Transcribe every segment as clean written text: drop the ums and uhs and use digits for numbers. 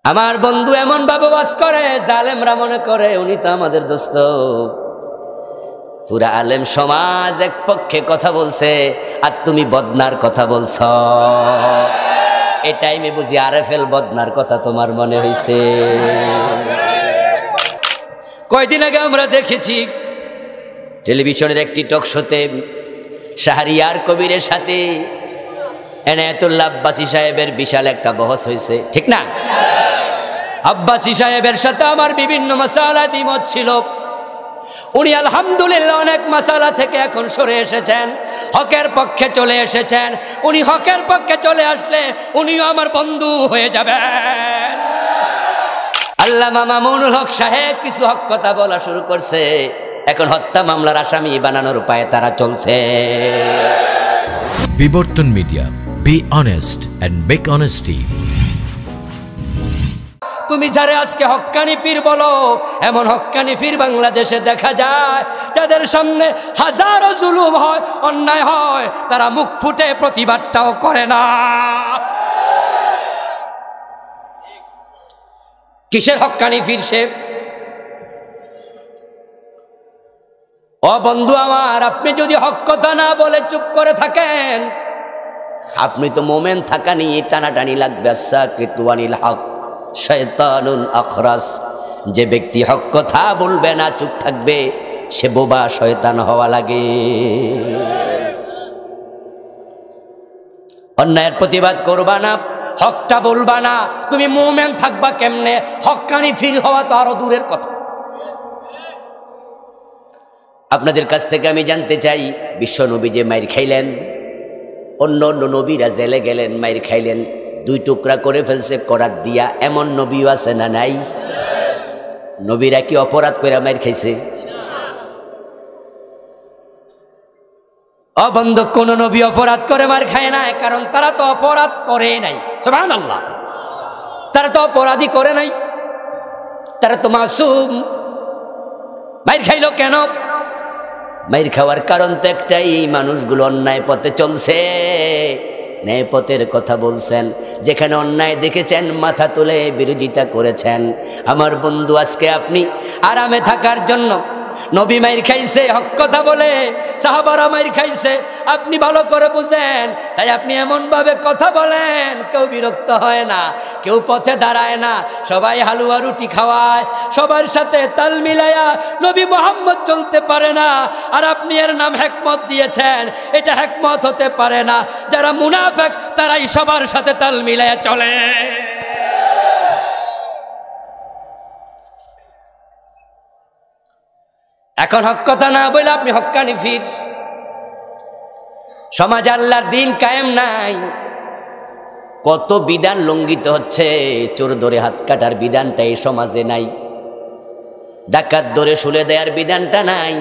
আমার বন্ধু এমন ভাবে ওয়াজ করে জালেমরা মনে করে উনি তো আমাদের দোস্ত। পুরা আলেম সমাজ এক পক্ষে কথা বলছে আর তুমি বদনার কথা বলছ। এই টাইমে বুঝি আরএফএল বদনার কথা তোমার মনে হয়েছে। কয়দিন আগে আমরা দেখেছি টেলিভিশনের একটি টক শোতে শাহরিয়ার কবিরের সাথে এনায়েতুল্লাহ আব্বাসী সাহেবের বিশাল একটা বহস হয়েছে, ঠিক না? আব্বাসী সাহেবের সাথে আমার বিভিন্ন মাসালা দ্বিমত ছিল। উনি আলহামদুলিল্লাহ অনেক মাসালা থেকে এখন সরে এসেছেন, হকের পক্ষে চলে এসেছেন। উনি হকের পক্ষে চলে আসলে উনিও আমার বন্ধু হয়ে যাবেন। আল্লামা মামুনুল হক সাহেব কিছু হক কথা বলা শুরু করছে, এখন হত্যা মামলার আসামি বানানোর উপায়ে তারা চলছে। বিবর্তন media, be honest and make honesty. তুমি যারা আজকে হক্কানি পীর বলো, এমন হক্কানি পীর বাংলাদেশে দেখা যায় যাদের সামনে হাজারো জুলুম হয়, অন্যায় হয়, তারা মুখ ফুটে প্রতিবাদটাও করে না। কিসের হক্কানি পীর সে? ও বন্ধু আমার, আপনি যদি হক কথা না বলে চুপ করে থাকেন, আপনি তো মোমেন থাকা নিয়ে টানাটানি লাগবে। সাকিতুয়ানিল হক শয়তানুন আখরাস। যে ব্যক্তি হক কথা বলবে না, চুপ থাকবে, সে বোবা শয়তান হওয়া লাগে। অন্যায়ের প্রতিবাদ করবা না, হকটা বলবা না, তুমি মোমেন থাকবা কেমনে? হক্কানি ফির হওয়া তো আরো দূরের কথা। আপনাদের কাছ থেকে আমি জানতে চাই, বিশ্ব নবী যে মাইর খাইলেন, অন্য অন্য নবীরা জেলে গেলেন, মাইর খাইলেন, 2 টুকরা করে ফেলছে করাত দিয়া, এমন নবীও আছে না নাই? নবীরা কি অপরাধ করে মাইর খাইছে? অবন্ধ কোন নবী অপরাধ করে মার খায় না, কারণ তারা তো অপরাধ করে নাই। সুবহানাল্লাহ, তারা তো অপরাধী করে নাই, তারা তো মাসুম। মাইর খাইলো কেন? মাইর খাওয়ার কারণ তো একটাই, মানুষগুলো অন্যায় পথে চলছে, ন্যায় পথের কথা বলছেন। যেখানে অন্যায় দেখেছেন মাথা তুলে বিরোধিতা করেছেন। আমার বন্ধু, আজকে আপনি আরামে থাকার জন্য, নবী মাইর খাইছে হক কথা বলে, সাহাবারা মাইর খাইছে, আপনি ভালো করে বুঝেন, তাই আপনি এমন ভাবে কথা বলেন কেউ বিরক্ত হয় না, কেউ পথে দাঁড়ায় না, সবাই হালুয়া রুটি খাওয়ায়, সবার সাথে তাল মিলায়া নবী মুহাম্মদ চলতে পারে না, আর আপনি এর নাম হিকমত দিয়েছেন। এটা হিকমত হতে পারে না। যারা মুনাফিক তারাই সবার সাথে তাল মিলায়া চলে। এখন হক কথা না বলে আপনি হক্কানি ফির। সমাজ আল্লাহর দিন কায়েম নাই, কত বিধান লঙ্ঘিত হচ্ছে। চোর ধরে হাত কাটার বিধানটা এই সমাজে নাই, ডাকাত ধরে শুলে দেওয়ার বিধানটা নাই,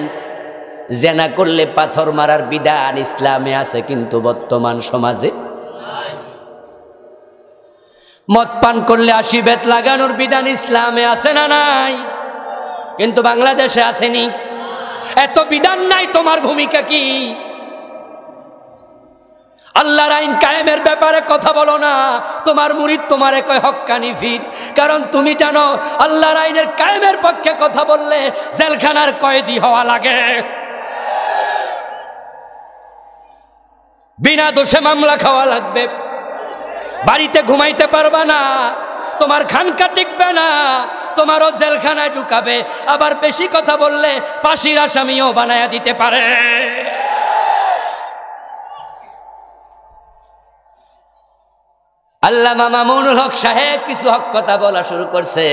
জেনা করলে পাথর মারার বিধান ইসলামে আছে, কিন্তু বর্তমান সমাজে মদ পান করলে 80 বেত লাগানোর বিধান ইসলামে আছে না নাই? কিন্তু বাংলাদেশে আসেনি। এত বিধান নাই, তোমার ভূমিকা কি? আল্লাহর আইন কায়েমের ব্যাপারে কথা বলো না। তোমার মুরিদ তোমারে কয় হক্কানি ফির, কারণ তুমি জানো আল্লাহর আইনের কায়েমের পক্ষে কথা বললে জেলখানার কয়েদি হওয়া লাগে, বিনা দোষে মামলা খাওয়া লাগবে, বাড়িতে ঘুমাইতে পারবা না, তোমার খানকা টিকবে না, তোমারও জেলখানায় ঢুকাবে, আবার বেশি কথা বললে ফাঁসির আসামিও বানায়া দিতে পারে। আল্লামা মামুনুল হক সাহেব কিছু হক কথা বলা শুরু করছে,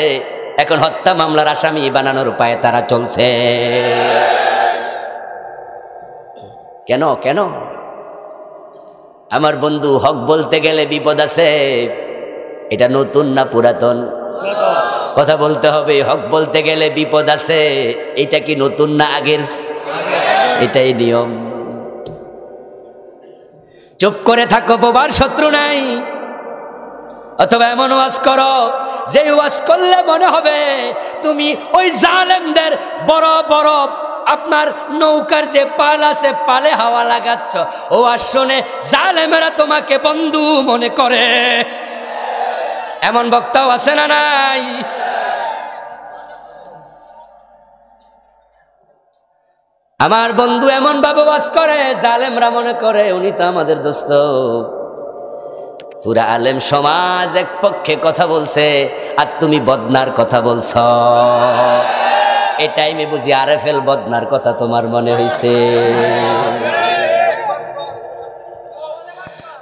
এখন হত্যা মামলার আসামি বানানোর উপায়ে তারা চলছে। কেন কেন? আমার বন্ধু, হক বলতে গেলে বিপদ আছে। এটা নতুন না পুরাতন? কথা বলতে হবে। হক বলতে গেলে বিপদ আছে। এটা কি নতুন না আগের? এটাই নিয়ম। চুপ করে থাকো, বোবার শত্রু নাই। অথবা এমন ওয়াজ করো যে ওয়াজ করলে মনে হবে তুমি ওই জালেমদের বড় বড় আপনার নৌকার যে পাল আছে, পালে হাওয়া লাগাচ্ছ। ও আর শুনে জালেমেরা তোমাকে বন্ধু মনে করে। এমন বক্তাও আছে না নাই? আমার বন্ধু এমন ভাবে ওয়াজ করে জালেমরা মনে করে উনি তো আমাদের দোস্ত। পুরা আলেম সমাজ এক পক্ষে কথা বলছে আর তুমি বদনার কথা বলছ। এই টাইমে বুঝি আরএফএল বদনার কথা তোমার মনে হইছে।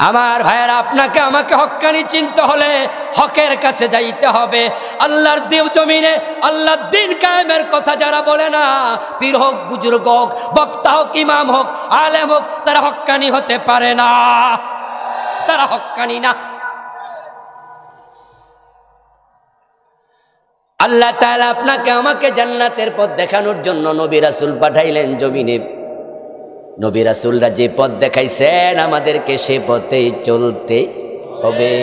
আমার ভাইয়েরা, আপনাকে আমাকে হক্কানি চিনতে হলে হকের কাছে যাইতে হবে। আল্লাহর দেব জমিনে আল্লাহর দিন কায়েমের কথা যারা বলে না, পীর হোক, বুজুর্গ হোক, বক্তা হোক, ইমাম হোক, আলেম হোক, তারা হক্কানি হতে পারে না, তারা হক্কানি না। আল্লাহ তাআলা আপনাকে আমাকে জান্নাতের পথ দেখানোর জন্য নবী রাসূল পাঠাইলেন জমিনে। নবী রাসূলরা যে পথ দেখাইছেন আমাদেরকে সে পথে চলতে হবে।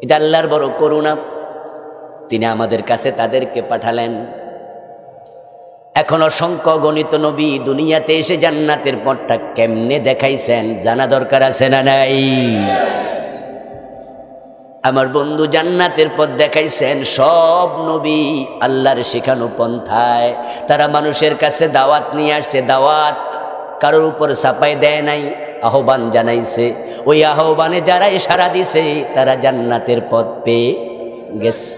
এটা আল্লাহর বড় করুণা, তিনি আমাদের কাছে তাদেরকে পাঠালেন। এখন অসংখ্য গণিত নবী দুনিয়াতে এসে জান্নাতের পথটা কেমনে দেখাইছেন জানা দরকার আছে না নাই? আমার বন্ধু জান্নাতের পথ দেখাইছেন সব নবী আল্লাহর শেখানো পন্থায়। তারা মানুষের কাছে দাওয়াত নিয়ে আসছে, দাওয়াত কারোর উপর চাপাই দেয় নাই, আহ্বান জানাইছে। ওই আহ্বানে যারাই সাড়া দিছে তারা জান্নাতের পথ পেয়ে গেছে।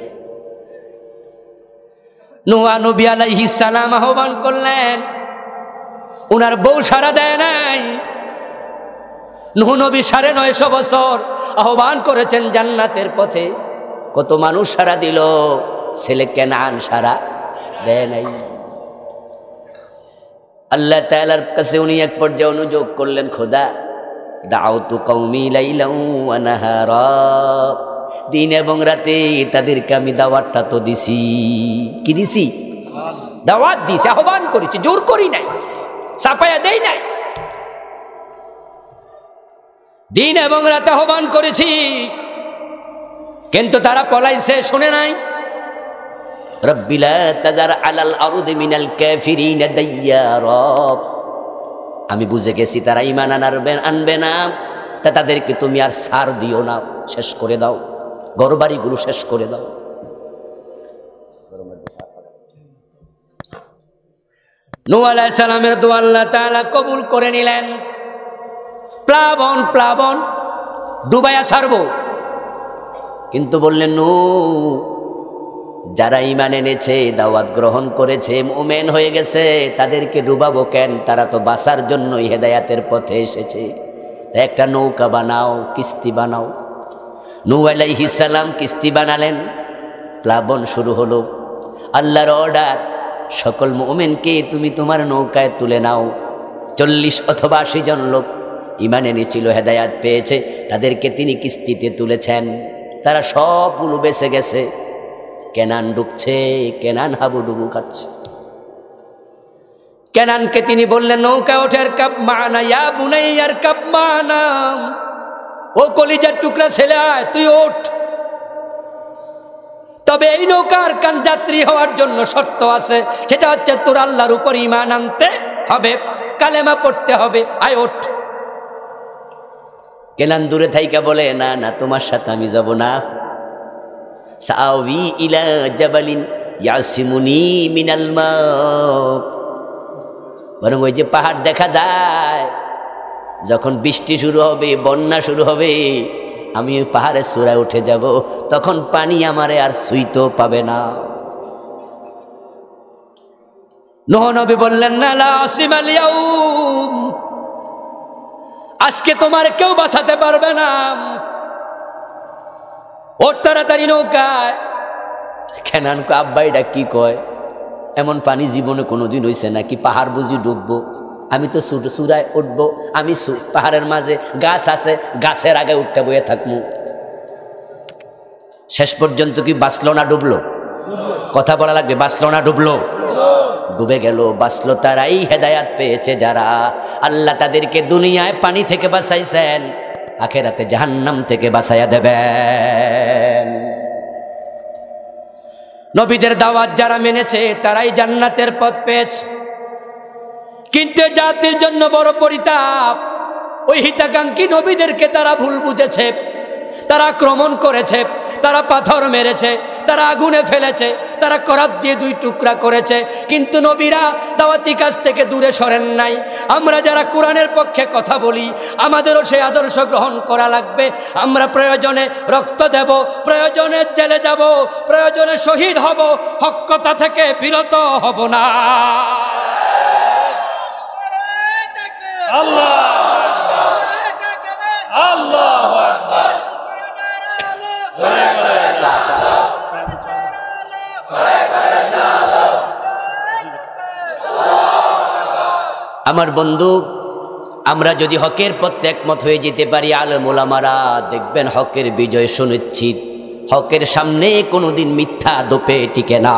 নূহ নবী আলাইহিস সালাম আহ্বান করলেন, উনার বউ সাড়া দেয় নাই। নূহ নবী 950 বছর আহ্বান করেছেন জান্নাতের পথে, কত মানুষ সাড়া দিল, ছেলে কেনান সাড়া দেয় নাই। আল্লাহ তাআলার কাছে উনি এক পর্যায়ে অনুযোগ করলেন, খোদা দাউতু কওমি লাইলান ওয়া নাহারা, দিন এবং রাতে তাদেরকে আমি দাওয়াতটা তো দিছি। কি দিছি? দাওয়াত দিছি, আহ্বান করেছি, জোর করি নাই, চাপায়া দেই নাই। দিন এবং রাতে আহ্বান করেছি, কিন্তু তারা পলাইছে, শুনে নাই। রব্বি লা তাযার আলাল আরদি মিনাল কাফিরিনা দাইয়ারা, আমি বুঝে গেছি তারা ঈমান আনবে না, তা তাদেরকে তুমি আর ছাড় দিও না, শেষ করে দাও, ঘরবাড়িগুলো শেষ করে দাও। নূহ আলাইহিস সালামের দোয়া আল্লাহ তাআলা কবুল করে নিলেন। প্লাবন প্লাবন ডুবাইয়া ছাড়ব, কিন্তু বললেন নূহ, যারা ঈমান এনেছে, দাওয়াত গ্রহণ করেছে, মুমিন হয়ে গেছে, তাদেরকে ডুবাবো কেন? তারা তো বাঁচার জন্যই হেদায়েতের পথে এসেছে। একটা নৌকা বানাও, কিস্তি বানাও। নূহ আলাইহিস সালাম কিস্তি বানালেন, প্লাবন শুরু হলো। আল্লাহর অর্ডার, সকল মুমিনকে তুমি তোমার নৌকায় তুলে নাও। 40 অথবা 80 জন লোক ঈমান এনেছিল, হেদায়েত পেয়েছে, তাদেরকে তিনি কিস্তিতে তুলেছেন। তারা সবগুলো বেঁচে গেছে। কেনান ডুবছে, কেনান হাবুডুবু খাচ্ছে। কেনানকে তিনি বললেন, নৌকা ওঠের কাপ মানা ইয়া বুনাইয়ার কাপ মানা, ও কলিজার টুকরা ছেলে, তুই ওঠ। তবে এই নৌকার কান যাত্রী হওয়ার জন্য শর্ত আছে, সেটা হচ্ছে তোর আল্লাহর উপর ঈমান আনতে হবে, কালেমা পড়তে হবে, আয় ওঠ। কেনান দূরে থাইকা বলে, না না, তোমার সাথে আমি যাব না। সাআওয়ি ইলা জাবালিন ইয়াসিমুনি মিনাল মা, বরং ওই যে পাহাড় দেখা যায়, যখন বৃষ্টি শুরু হবে, বন্যা শুরু হবে, আমি ওই পাহাড়ের চূড়ায় উঠে যাব, তখন পানি আমারে আর ছুঁইতেও পাবে না। নূহ নবী বললেন, না লা আসিমাল ইয়াউম, আজকে তোমার কেউ বাঁচাতে পারবে না, ওর তাড়াতাড়ি নৌকায়। কেনান কয়, আব্বা এটা কি কয়? এমন পানি জীবনে কোনোদিন হয়েছে নাকি? পাহাড় বুঝি ডুববো? আমি তো চূড়ায় উঠবো, আমি পাহাড়ের মাঝে গাছ আছে, গাছের আগে উঠতে বয়ে থাকবো। শেষ পর্যন্ত কি বাঁচলো না ডুবলো? কথা বলা লাগবে, বাঁচলো না ডুবলো? ডুবে গেল। বাঁচলো তারাই, হেদায়াত পেয়েছে যারা। আল্লাহ তাদেরকে দুনিয়ায় পানি থেকে বাঁচাইছেন, আখিরাতে জাহান্নাম থেকে বাঁচাইয়া দেবেন। নবীদের দাওয়াত যারা মেনেছে তারাই জান্নাতের পথ পেয়েছে। কিন্তু জাতির জন্য বড় পরিতাপ, ওই হিতাকাঙ্ক্ষী নবীদেরকে তারা ভুল বুঝেছে। তারা আক্রমণ করেছে, তারা পাথর মেরেছে, তারা আগুনে ফেলেছে, তারা করাত দিয়ে 2 টুকরা করেছে, কিন্তু নবীরা দাওয়াতি কাজ থেকে দূরে সরেন নাই। আমরা যারা কোরআনের পক্ষে কথা বলি, আমাদেরও সেই আদর্শ গ্রহণ করা লাগবে। আমরা প্রয়োজনে রক্ত দেব, প্রয়োজনে জেলে যাব, প্রয়োজনে শহীদ হব, হক কথা থেকে বিরত হব না। আল্লাহ আল্লাহু আকবার। আমার বন্ধু, আমরা যদি হকের পথে একমত হয়ে যেতে পারি, আলেম ওলামারা দেখবেন হকের বিজয় সুনিশ্চিত। হকের সামনে কোনোদিন মিথ্যা দোপে টিকে না।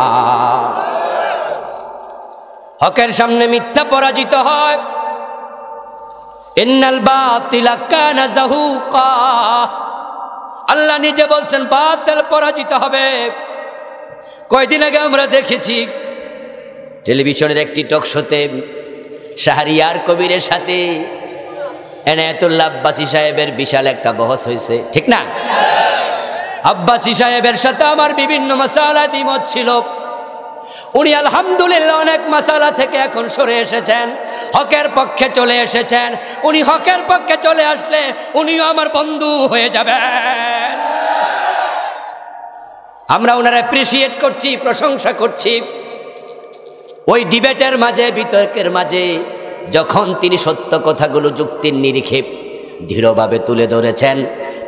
হকের সামনে মিথ্যা পরাজিত হয়। ইন্নাল বাতিলা কানা যাহুকা, আল্লাহ নিজে বলছেন বাতিল পরাজিত হবে। কয়দিন আগে আমরা দেখেছি টেলিভিশনের একটি টক শোতে শাহরিয়ার কবিরের সাথে এনায়েতুল্লাহ আব্বাসী সাহেবের বিশাল একটা বহস হয়েছে, ঠিক না? আব্বাসী সাহেবের সাথে আমার বিভিন্ন মাসালা দ্বিমত ছিল। উনি আলহামদুলিল্লাহ অনেক মাসালা থেকে এখন সরে এসেছেন, হকের পক্ষে চলে এসেছেন। উনি হকের পক্ষে চলে আসলে উনিও আমার বন্ধু হয়ে যাবেন। আমরা ওনারা অ্যাপ্রিসিয়েট করছি, প্রশংসা করছি। ওই ডিবেটের মাঝে, বিতর্কের মাঝে যখন তিনি সত্য কথাগুলো যুক্তির নিরিখে দৃঢ়ভাবে তুলে ধরেছেন,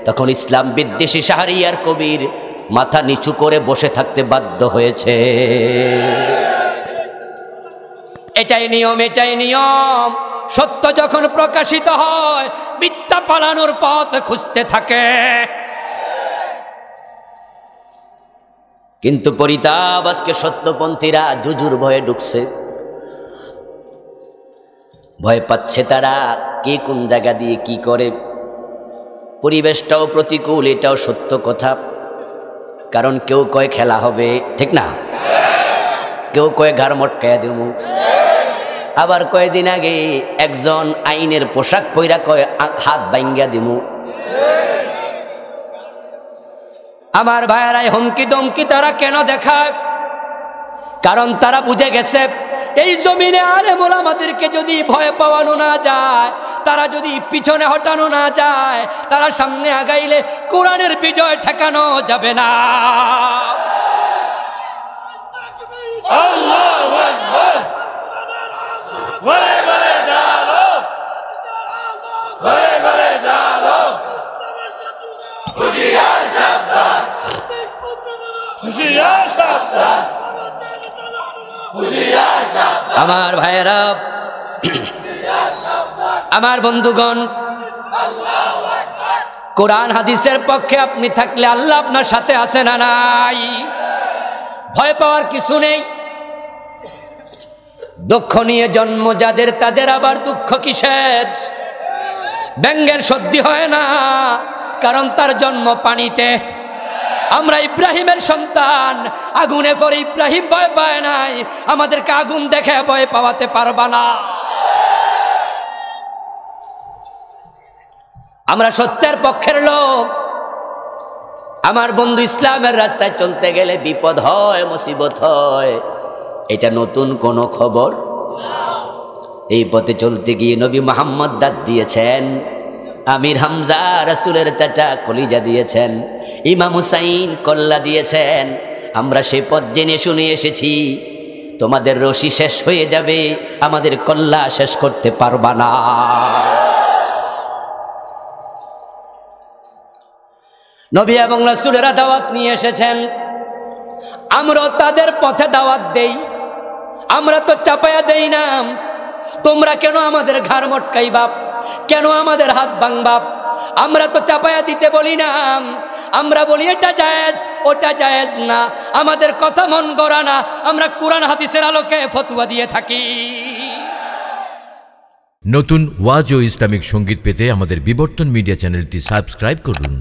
তখন ইসলাম বিদ্বেষী শাহরিয়ার কবির মাথা নিচু করে বসে থাকতে বাধ্য হয়েছে। এটাই নিয়ম, এটাই নিয়ম। সত্য যখন প্রকাশিত হয়, মিথ্যা পালানোর পথ খুঁজতে থাকে। কিন্তু পরিতাপ, আজকে সত্যপন্থীরা জুজুর ভয়ে ঢুকছে, ভয় পাচ্ছে তারা কে কোন জায়গা দিয়ে কি করে। পরিবেশটাও প্রতিকূল, এটাও সত্য কথা। কারণ কেউ কয় খেলা হবে, ঠিক না? কেউ কয় ঘাড় মটকায়া দেবো। আবার কয়েকদিন আগে একজন আইনের পোশাক পইরা কয় হাত ভাঙ্গা দিমু। আমার ভাইয়েরাই হুমকি দমকি তারা কেন দেখায়? কারণ তারা বুঝে গেছে এই জমিনে আলেম ওলামাদেরকে যদি ভয় পাওয়ানো না যায়, তারা যদি পিছনে হটানো না যায়, তারা সামনে আগাইলে কোরআনের বিজয় ঠেকানো যাবে না। আল্লাহু আকবার। ঘরে ঘরে জালো, ঘরে ঘরে জালো, হুশিয়ার সাবধান, হুশিয়ার সাবধান, হুশিয়ার সাবধান। আমার ভাইয়েরা, আমার বন্ধুগণ, কোরআন হাদিসের পক্ষে আপনি থাকলে আল্লাহ আপনার সাথে আছে না নাই? ভয় পাওয়ার কিছু নেই। দুঃখ নিয়ে জন্ম যাদের, তাদের আবার দুঃখ কিসের? ব্যঙ্গের সর্দি হয় না, কারণ তার জন্ম পানিতে। আমরা ইব্রাহিমের সন্তান, আগুনে পড়ে ইব্রাহিম ভয় পায় নাই, আমাদেরকে আগুন দেখে ভয় পাওয়াতে পারবা না। আমরা সত্যের পক্ষের লোক। আমার বন্ধু, ইসলামের রাস্তায় চলতে গেলে বিপদ হয়, মুসিবত হয়, এটা নতুন কোনো খবর? এই পথে চলতে গিয়ে নবী মুহাম্মদ দাঁত দিয়েছেন, আমির হামজা রাসূলের চাচা কলিজা দিয়েছেন, ইমাম হুসাইন কল্লা দিয়েছেন। আমরা সেই পথ জেনে শুনে এসেছি। তোমাদের রশি শেষ হয়ে যাবে, আমাদের কল্লা শেষ করতে পারবা না। নবী এবং রাসূলেরা দাওয়াত নিয়ে এসেছেন, আমরা তাদের পথে দাওয়াত দেই। আমরা তো চাপায়া দেই না। তোমরা কেন আমাদের ঘাড় মটকাইবা? কেন আমাদের হাত ভাঙবা? আমরা তো চাপায়া দিতে বলি না। আমরা বলি এটা জায়েজ, ওটা জায়েজ না। আমাদের কথা মন গড়া না, আমরা কোরআন হাদিসের আলোকে ফতোয়া দিয়ে থাকি। নতুন ওয়াজ ও ইসলামিক সঙ্গীত পেতে আমাদের বিবর্তন মিডিয়া চ্যানেলটি সাবস্ক্রাইব করুন।